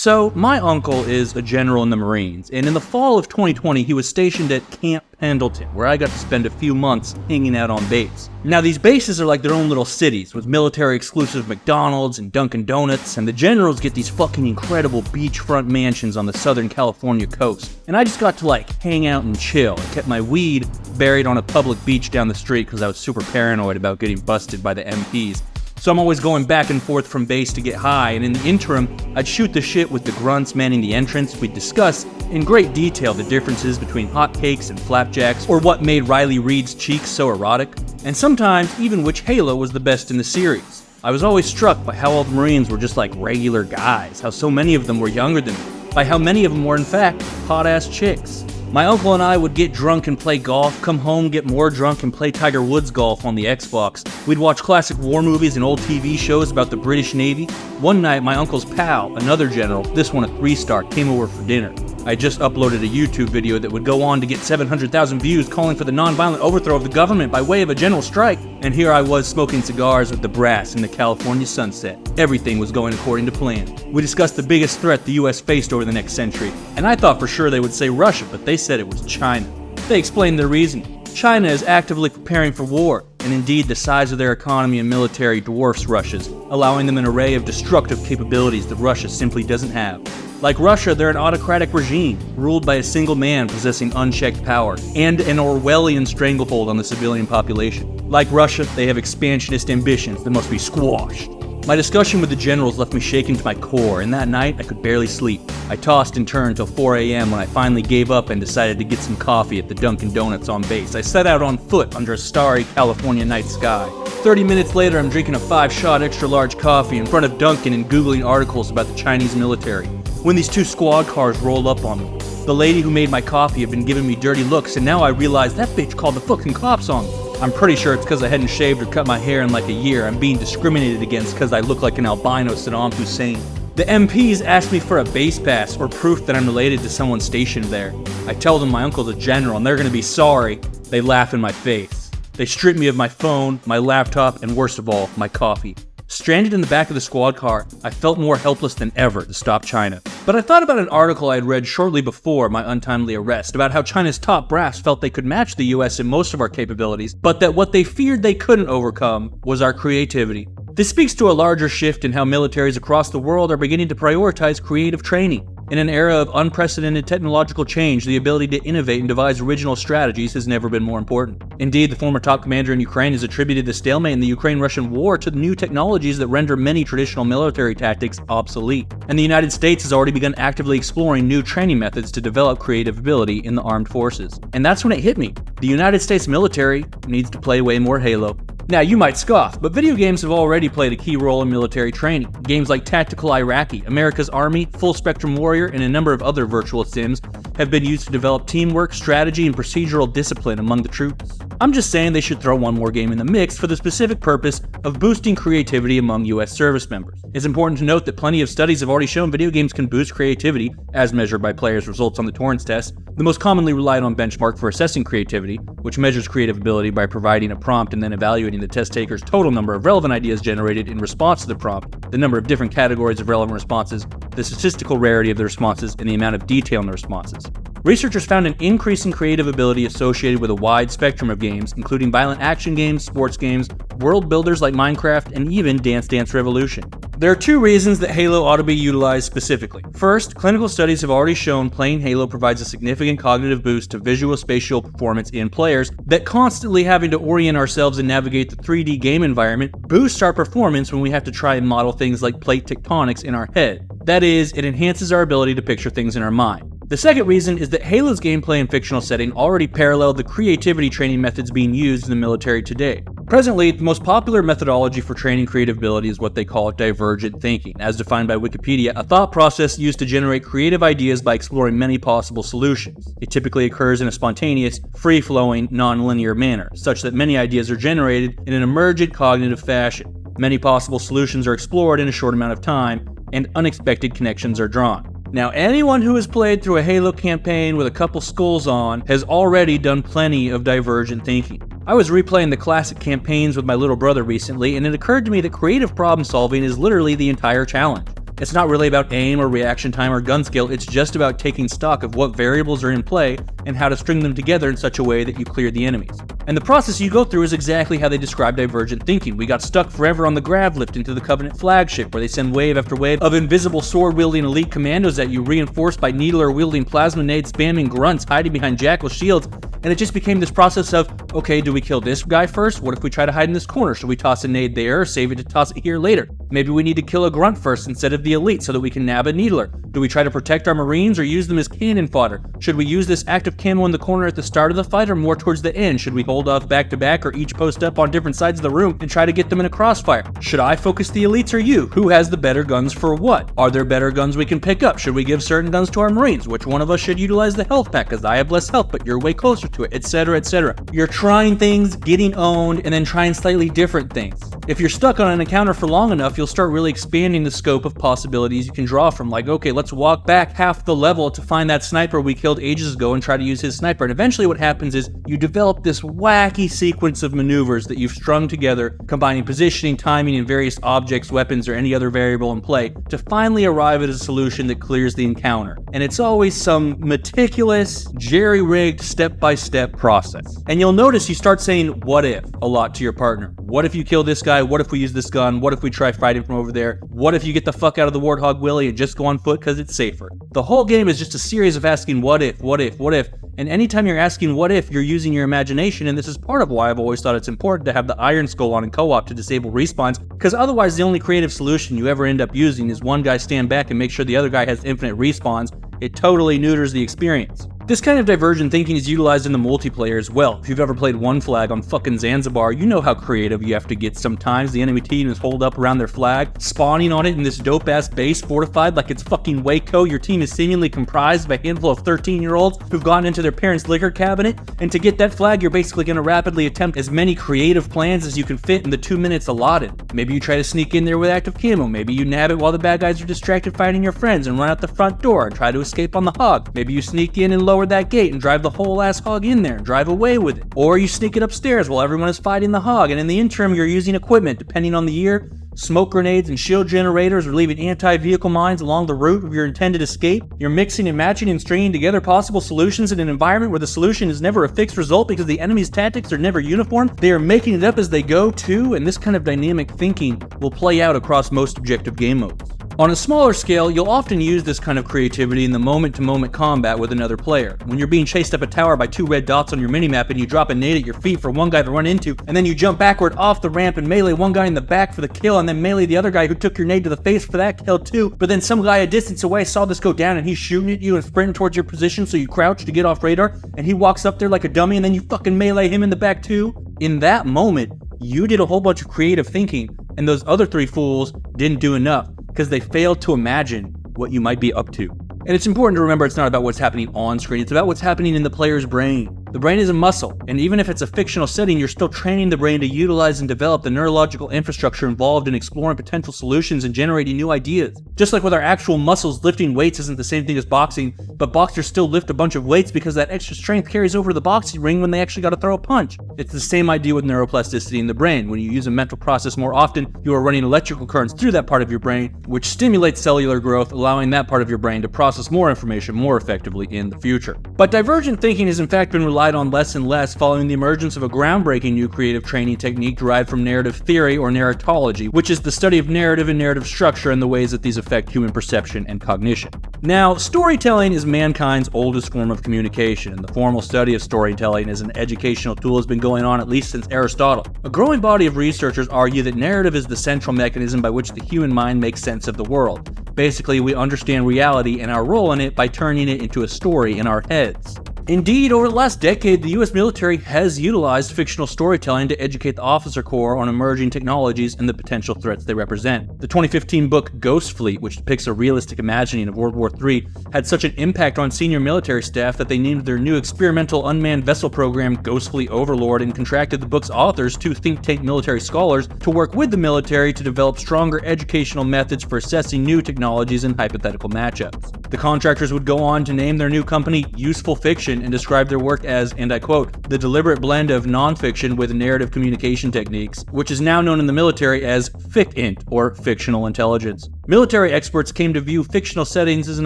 So, my uncle is a general in the Marines, and in the fall of 2020, he was stationed at Camp Pendleton, where I got to spend a few months hanging out on base. Now, these bases are like their own little cities, with military-exclusive McDonald's and Dunkin' Donuts, and the generals get these fucking incredible beachfront mansions on the Southern California coast. And I just got to, hang out and chill. I kept my weed buried on a public beach down the street because I was super paranoid about getting busted by the MPs. So I'm always going back and forth from base to get high, and in the interim, I'd shoot the shit with the grunts manning the entrance. We'd discuss in great detail the differences between hotcakes and flapjacks, or what made Riley Reid's cheeks so erotic, and sometimes even which Halo was the best in the series. I was always struck by how all the Marines were just like regular guys, how so many of them were younger than me, by how many of them were in fact hot-ass chicks. My uncle and I would get drunk and play golf, come home, get more drunk, and play Tiger Woods golf on the Xbox. We'd watch classic war movies and old TV shows about the British Navy. One night, my uncle's pal, another general, this one a 3-star, came over for dinner. I just uploaded a YouTube video that would go on to get 700,000 views calling for the non-violent overthrow of the government by way of a general strike. And here I was smoking cigars with the brass in the California sunset. Everything was going according to plan. We discussed the biggest threat the US faced over the next century, and I thought for sure they would say Russia, but they said it was China. They explained their reasoning. China is actively preparing for war, and indeed the size of their economy and military dwarfs Russia's, allowing them an array of destructive capabilities that Russia simply doesn't have. Like Russia, they're an autocratic regime, ruled by a single man possessing unchecked power, and an Orwellian stranglehold on the civilian population. Like Russia, they have expansionist ambitions that must be squashed. My discussion with the generals left me shaken to my core, and that night I could barely sleep. I tossed and turned till 4 a.m. when I finally gave up and decided to get some coffee at the Dunkin' Donuts on base. I set out on foot under a starry California night sky. 30 minutes later, I'm drinking a 5-shot extra-large coffee in front of Dunkin' and Googling articles about the Chinese military, when these 2 squad cars rolled up on me. The lady who made my coffee had been giving me dirty looks, and now I realize that bitch called the fucking cops on me. I'm pretty sure it's because I hadn't shaved or cut my hair in like a year. I'm being discriminated against because I look like an albino Saddam Hussein. The MPs asked me for a base pass or proof that I'm related to someone stationed there. I tell them my uncle's a general and they're gonna be sorry. They laugh in my face. They strip me of my phone, my laptop, and worst of all, my coffee. Stranded in the back of the squad car, I felt more helpless than ever to stop China. But I thought about an article I had read shortly before my untimely arrest about how China's top brass felt they could match the US in most of our capabilities, but that what they feared they couldn't overcome was our creativity. This speaks to a larger shift in how militaries across the world are beginning to prioritize creative training. In an era of unprecedented technological change, the ability to innovate and devise original strategies has never been more important. Indeed, the former top commander in Ukraine has attributed the stalemate in the Ukraine-Russian war to the new technologies that render many traditional military tactics obsolete. And the United States has already begun actively exploring new training methods to develop creative ability in the armed forces. And that's when it hit me. The United States military needs to play way more Halo. Now, you might scoff, but video games have already played a key role in military training. Games like Tactical Iraqi, America's Army, Full Spectrum Warrior, and a number of other virtual sims have been used to develop teamwork, strategy, and procedural discipline among the troops. I'm just saying they should throw one more game in the mix for the specific purpose of boosting creativity among US service members. It's important to note that plenty of studies have already shown video games can boost creativity, as measured by players' results on the Torrance test. The most commonly relied on benchmark for assessing creativity, which measures creative ability by providing a prompt and then evaluating the test taker's total number of relevant ideas generated in response to the prompt, the number of different categories of relevant responses, the statistical rarity of the responses, and the amount of detail in the responses. Researchers found an increase in creative ability associated with a wide spectrum of games, including violent action games, sports games, world builders like Minecraft, and even Dance Dance Revolution. There are 2 reasons that Halo ought to be utilized specifically. First, clinical studies have already shown playing Halo provides a significant cognitive boost to visual-spatial performance in players that constantly having to orient ourselves and navigate the 3D game environment boosts our performance when we have to try and model things like plate tectonics in our head. That is, it enhances our ability to picture things in our mind. The second reason is that Halo's gameplay and fictional setting already parallel the creativity training methods being used in the military today. Presently, the most popular methodology for training creative ability is what they call divergent thinking. As defined by Wikipedia, a thought process used to generate creative ideas by exploring many possible solutions. It typically occurs in a spontaneous, free-flowing, non-linear manner, such that many ideas are generated in an emergent cognitive fashion. Many possible solutions are explored in a short amount of time, and unexpected connections are drawn. Now, anyone who has played through a Halo campaign with a couple skulls on has already done plenty of divergent thinking. I was replaying the classic campaigns with my little brother recently, and it occurred to me that creative problem solving is literally the entire challenge. It's not really about aim or reaction time or gun skill, it's just about taking stock of what variables are in play and how to string them together in such a way that you clear the enemies. And the process you go through is exactly how they describe divergent thinking. We got stuck forever on the grav lift into the Covenant flagship, where they send wave after wave of invisible sword-wielding elite commandos at you, reinforced by needler-wielding plasma nade spamming grunts hiding behind jackal shields. And it just became this process of, okay, do we kill this guy first? What if we try to hide in this corner? Should we toss a nade there or save it to toss it here later? Maybe we need to kill a grunt first instead of the elite so that we can nab a needler. Do we try to protect our marines or use them as cannon fodder? Should we use this active camo in the corner at the start of the fight or more towards the end? Should we hold off back to back or each post up on different sides of the room and try to get them in a crossfire? Should I focus the elites or you? Who has the better guns for what? Are there better guns we can pick up? Should we give certain guns to our marines? Which one of us should utilize the health pack because I have less health but you're way closer to it, etc, etc. You're trying things, getting owned, and then trying slightly different things. If you're stuck on an encounter for long enough, you'll start really expanding the scope of possibilities you can draw from, like, okay, let's walk back half the level to find that sniper we killed ages ago and try to use his sniper. And eventually what happens is you develop this wacky sequence of maneuvers that you've strung together, combining positioning, timing, and various objects, weapons, or any other variable in play to finally arrive at a solution that clears the encounter. And it's always some meticulous, jerry-rigged, step-by-step process. And you'll notice you start saying, what if, a lot to your partner. What if you kill this guy? What if we use this gun? What if we try fighting from over there? What if you get the fuck out of the Warthog Willie and just go on foot because it's safer? The whole game is just a series of asking what if, what if, what if. And anytime you're asking what if, you're using your imagination, and this is part of why I've always thought it's important to have the Iron Skull on in co-op to disable respawns, because otherwise the only creative solution you ever end up using is one guy stand back and make sure the other guy has infinite respawns. It totally neuters the experience. This kind of divergent thinking is utilized in the multiplayer as well. If you've ever played One Flag on fucking Zanzibar, you know how creative you have to get sometimes. The enemy team is holed up around their flag, spawning on it in this dope-ass base fortified like it's fucking Waco. Your team is seemingly comprised of a handful of 13-year-olds who've gone into their parents' liquor cabinet, and to get that flag, you're basically going to rapidly attempt as many creative plans as you can fit in the 2 minutes allotted. Maybe you try to sneak in there with active camo. Maybe you nab it while the bad guys are distracted fighting your friends and run out the front door and try to escape on the hog. Maybe you sneak in and lower that gate and drive the whole ass hog in there and drive away with it. Or you sneak it upstairs while everyone is fighting the hog, and in the interim you're using equipment, depending on the year, smoke grenades and shield generators, or leaving anti-vehicle mines along the route of your intended escape. You're mixing and matching and stringing together possible solutions in an environment where the solution is never a fixed result because the enemy's tactics are never uniform. They are making it up as they go too, and this kind of dynamic thinking will play out across most objective game modes. On a smaller scale, you'll often use this kind of creativity in the moment-to-moment combat with another player. When you're being chased up a tower by 2 red dots on your minimap and you drop a nade at your feet for one guy to run into, and then you jump backward off the ramp and melee one guy in the back for the kill, and then melee the other guy who took your nade to the face for that kill too, but then some guy a distance away saw this go down and he's shooting at you and sprinting towards your position, so you crouch to get off radar, and he walks up there like a dummy and then you fucking melee him in the back too. In that moment, you did a whole bunch of creative thinking, and those other 3 fools didn't do enough, because they failed to imagine what you might be up to. And it's important to remember it's not about what's happening on screen, it's about what's happening in the player's brain. The brain is a muscle, and even if it's a fictional setting, you're still training the brain to utilize and develop the neurological infrastructure involved in exploring potential solutions and generating new ideas. Just like with our actual muscles, lifting weights isn't the same thing as boxing, but boxers still lift a bunch of weights because that extra strength carries over to the boxing ring when they actually got to throw a punch. It's the same idea with neuroplasticity in the brain. When you use a mental process more often, you are running electrical currents through that part of your brain, which stimulates cellular growth, allowing that part of your brain to process more information more effectively in the future. But divergent thinking has in fact been relied on less and less following the emergence of a groundbreaking new creative training technique derived from narrative theory, or narratology, which is the study of narrative and narrative structure and the ways that these affect human perception and cognition. Now, storytelling is mankind's oldest form of communication, and the formal study of storytelling as an educational tool has been going on at least since Aristotle. A growing body of researchers argue that narrative is the central mechanism by which the human mind makes sense of the world. Basically, we understand reality and our role in it by turning it into a story in our heads. Indeed, over the last decade, the US military has utilized fictional storytelling to educate the officer corps on emerging technologies and the potential threats they represent. The 2015 book Ghost Fleet, which depicts a realistic imagining of World War III, had such an impact on senior military staff that they named their new experimental unmanned vessel program Ghost Fleet Overlord, and contracted the book's authors, 2 think tank military scholars, to work with the military to develop stronger educational methods for assessing new technologies in hypothetical matchups. The contractors would go on to name their new company Useful Fiction and describe their work as, and I quote, the deliberate blend of nonfiction with narrative communication techniques, which is now known in the military as FICINT, or fictional intelligence. Military experts came to view fictional settings as an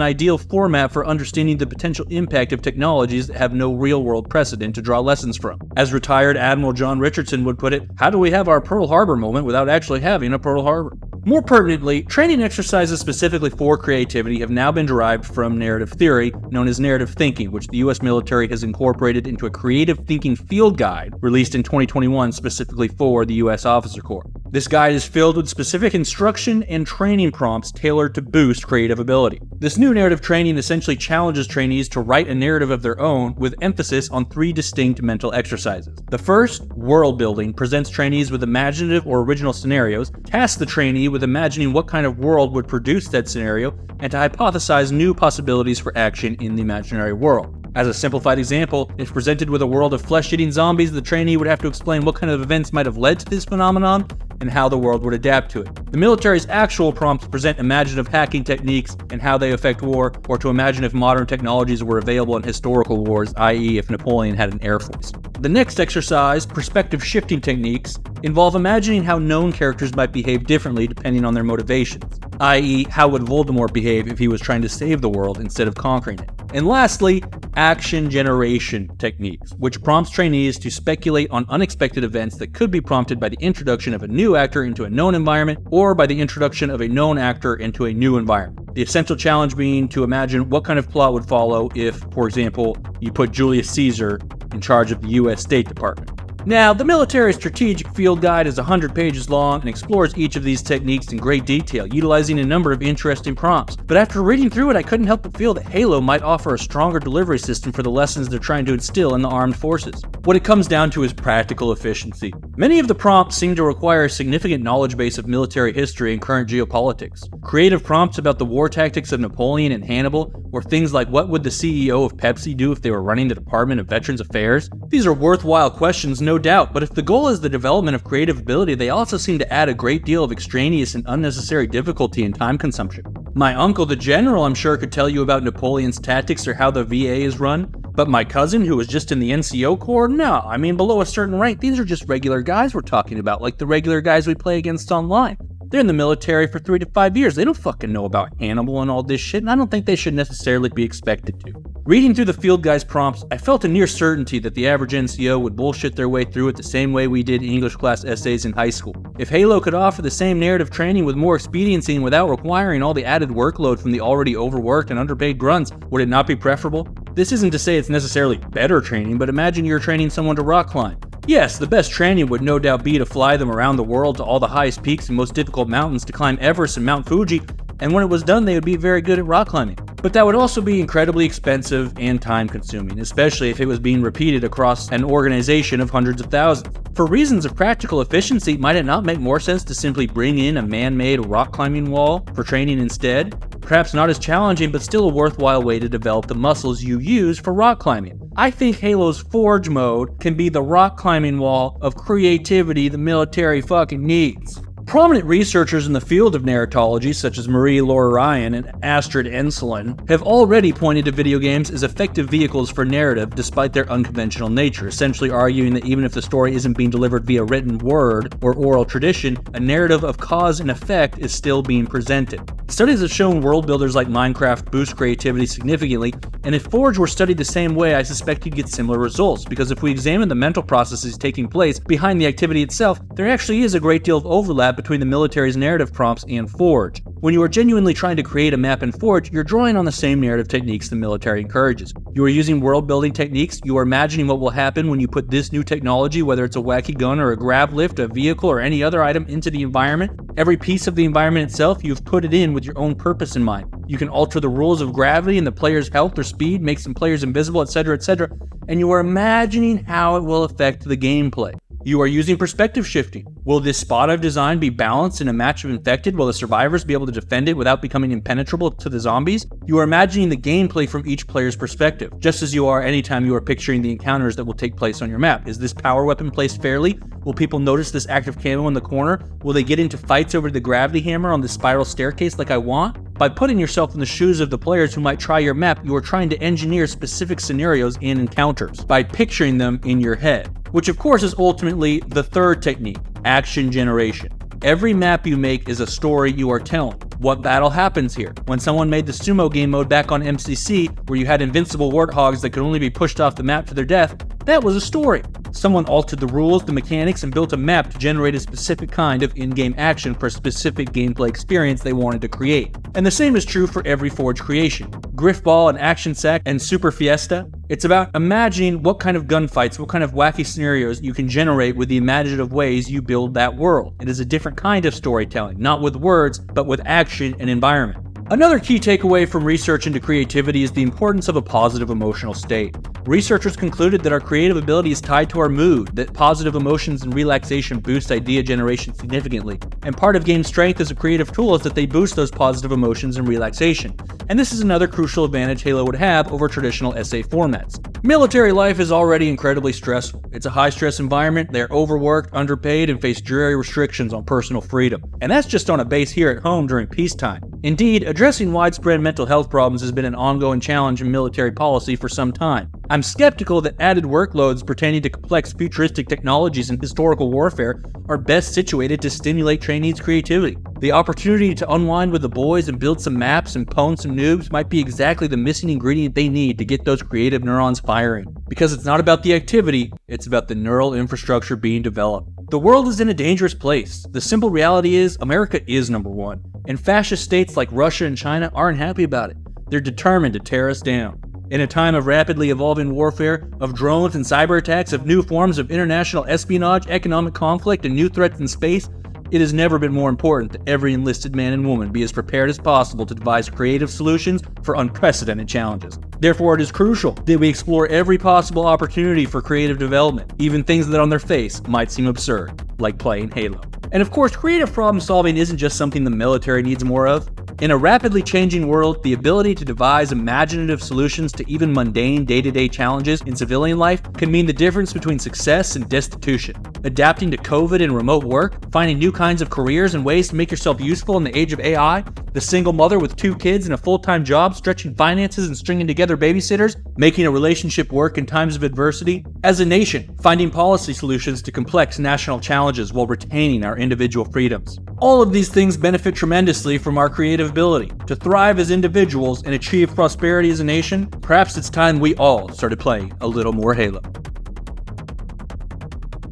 ideal format for understanding the potential impact of technologies that have no real-world precedent to draw lessons from. As retired Admiral John Richardson would put it, how do we have our Pearl Harbor moment without actually having a Pearl Harbor? More pertinently, training exercises specifically for creativity have now been derived from narrative theory, known as narrative thinking, which the US military has incorporated into a creative thinking field guide released in 2021 specifically for the US Officer Corps. This guide is filled with specific instruction and training prompts tailored to boost creative ability. This new narrative training essentially challenges trainees to write a narrative of their own with emphasis on 3 distinct mental exercises. The first, world building, presents trainees with imaginative or original scenarios, tasks the trainee with imagining what kind of world would produce that scenario, and to hypothesize new possibilities for action in the imaginary world. As a simplified example, if presented with a world of flesh-eating zombies, the trainee would have to explain what kind of events might have led to this phenomenon and how the world would adapt to it. The military's actual prompts present imaginative hacking techniques and how they affect war, or to imagine if modern technologies were available in historical wars, i.e. if Napoleon had an air force. The next exercise, perspective shifting techniques, involve imagining how known characters might behave differently depending on their motivations, i.e. how would Voldemort behave if he was trying to save the world instead of conquering it. And lastly, action generation techniques, which prompts trainees to speculate on unexpected events that could be prompted by the introduction of a new actor into a known environment or by the introduction of a known actor into a new environment. The essential challenge being to imagine what kind of plot would follow if, for example, you put Julius Caesar in charge of the US State Department. Now, the Military Strategic Field Guide is 100 pages long and explores each of these techniques in great detail, utilizing a number of interesting prompts. But after reading through it, I couldn't help but feel that Halo might offer a stronger delivery system for the lessons they're trying to instill in the armed forces. What it comes down to is practical efficiency. Many of the prompts seem to require a significant knowledge base of military history and current geopolitics. Creative prompts about the war tactics of Napoleon and Hannibal, or things like what would the CEO of Pepsi do if they were running the Department of Veterans Affairs? These are worthwhile questions, no doubt, but if the goal is the development of creative ability, they also seem to add a great deal of extraneous and unnecessary difficulty and time consumption. My uncle, the general, I'm sure could tell you about Napoleon's tactics or how the VA is run, but my cousin, who was just in the NCO Corps, no, I mean below a certain rank, these are just regular guys we're talking about, like the regular guys we play against online. They're in the military for 3 to 5 years. They don't fucking know about Hannibal and all this shit, and I don't think they should necessarily be expected to. Reading through the field guy's prompts, I felt a near certainty that the average NCO would bullshit their way through it the same way we did English class essays in high school. If Halo could offer the same narrative training with more expediency and without requiring all the added workload from the already overworked and underpaid grunts, would it not be preferable? This isn't to say it's necessarily better training, but imagine you're training someone to rock climb. Yes, the best training would no doubt be to fly them around the world to all the highest peaks and most difficult mountains to climb Everest and Mount Fuji, and when it was done they would be very good at rock climbing. But that would also be incredibly expensive and time-consuming, especially if it was being repeated across an organization of hundreds of thousands. For reasons of practical efficiency, might it not make more sense to simply bring in a man-made rock climbing wall for training instead? Perhaps not as challenging, but still a worthwhile way to develop the muscles you use for rock climbing. I think Halo's Forge mode can be the rock climbing wall of creativity the military fucking needs. Prominent researchers in the field of narratology, such as Marie-Laure Ryan and Astrid Enslin, have already pointed to video games as effective vehicles for narrative despite their unconventional nature, essentially arguing that even if the story isn't being delivered via written word or oral tradition, a narrative of cause and effect is still being presented. Studies have shown world builders like Minecraft boost creativity significantly, and if Forge were studied the same way, I suspect you'd get similar results, because if we examine the mental processes taking place behind the activity itself, there actually is a great deal of overlap between the military's narrative prompts and Forge. When you are genuinely trying to create a map in Forge, you're drawing on the same narrative techniques the military encourages. You are using world-building techniques, you are imagining what will happen when you put this new technology, whether it's a wacky gun or a grav lift, a vehicle, or any other item into the environment. Every piece of the environment itself, you've put it in with your own purpose in mind. You can alter the rules of gravity and the player's health or speed, make some players invisible, etc., and you are imagining how it will affect the gameplay. You are using perspective shifting. Will this spot I've designed be balanced in a match of infected? Will the survivors be able to defend it without becoming impenetrable to the zombies? You are imagining the gameplay from each player's perspective, just as you are anytime you are picturing the encounters that will take place on your map. Is this power weapon placed fairly? Will people notice this active camo in the corner? Will they get into fights over the gravity hammer on the spiral staircase like I want? By putting yourself in the shoes of the players who might try your map, you are trying to engineer specific scenarios and encounters by picturing them in your head, which of course is ultimately the third technique, action generation. Every map you make is a story you are telling. What battle happens here? When someone made the sumo game mode back on MCC, where you had invincible warthogs that could only be pushed off the map to their death, that was a story. Someone altered the rules, the mechanics, and built a map to generate a specific kind of in-game action for a specific gameplay experience they wanted to create. And the same is true for every Forge creation. Griffball and Action Sack and Super Fiesta, it's about imagining what kind of gunfights, what kind of wacky scenarios you can generate with the imaginative ways you build that world. It is a different kind of storytelling, not with words, but with action and environment. Another key takeaway from research into creativity is the importance of a positive emotional state. Researchers concluded that our creative ability is tied to our mood, that positive emotions and relaxation boost idea generation significantly. And part of game strength as a creative tool is that they boost those positive emotions and relaxation. And this is another crucial advantage Halo would have over traditional SA formats. Military life is already incredibly stressful. It's a high-stress environment, they're overworked, underpaid, and face dreary restrictions on personal freedom. And that's just on a base here at home during peacetime. Indeed, addressing widespread mental health problems has been an ongoing challenge in military policy for some time. I'm skeptical that added workloads pertaining to complex futuristic technologies in historical warfare are best situated to stimulate trainees' creativity. The opportunity to unwind with the boys and build some maps and pwn some noobs might be exactly the missing ingredient they need to get those creative neurons firing. Because it's not about the activity, it's about the neural infrastructure being developed. The world is in a dangerous place. The simple reality is, America is number one. And fascist states like Russia and China aren't happy about it. They're determined to tear us down. In a time of rapidly evolving warfare, of drones and cyber attacks, of new forms of international espionage, economic conflict, and new threats in space, it has never been more important that every enlisted man and woman be as prepared as possible to devise creative solutions for unprecedented challenges. Therefore, it is crucial that we explore every possible opportunity for creative development, even things that on their face might seem absurd, like playing Halo. And of course, creative problem solving isn't just something the military needs more of. In a rapidly changing world, the ability to devise imaginative solutions to even mundane day-to-day challenges in civilian life can mean the difference between success and destitution. Adapting to COVID and remote work, finding new kinds of careers and ways to make yourself useful in the age of AI, the single mother with 2 kids and a full-time job, stretching finances and stringing together babysitters, making a relationship work in times of adversity. As a nation, finding policy solutions to complex national challenges while retaining our individual freedoms. All of these things benefit tremendously from our creative ability. To thrive as individuals and achieve prosperity as a nation, perhaps it's time we all started playing a little more Halo.